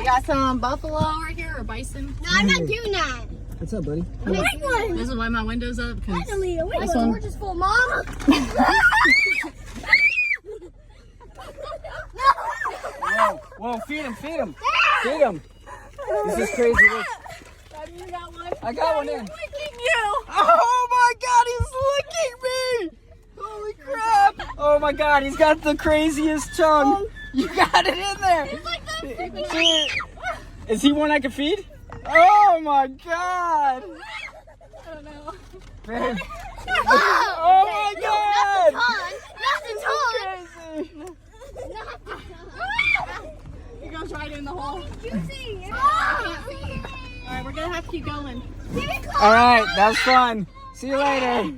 We got some buffalo right here or bison. No, I'm not doing that. What's up, buddy? I like one. This is why my window's up. Finally, a This one- we're just full, Mom. Whoa, whoa, feed him, feed him. Feed him. This is crazy. Look. You got one? I got one in. Licking you. Oh my god, he's licking me! Holy crap! Oh my god, he's got the craziest tongue. You got it in there. See, is he one I can feed? Oh my god! I don't know. Babe. Oh my god! Not the tongue. Crazy. He goes right in the hole. All right, we're gonna have to keep going. All right, that was fun. See you later.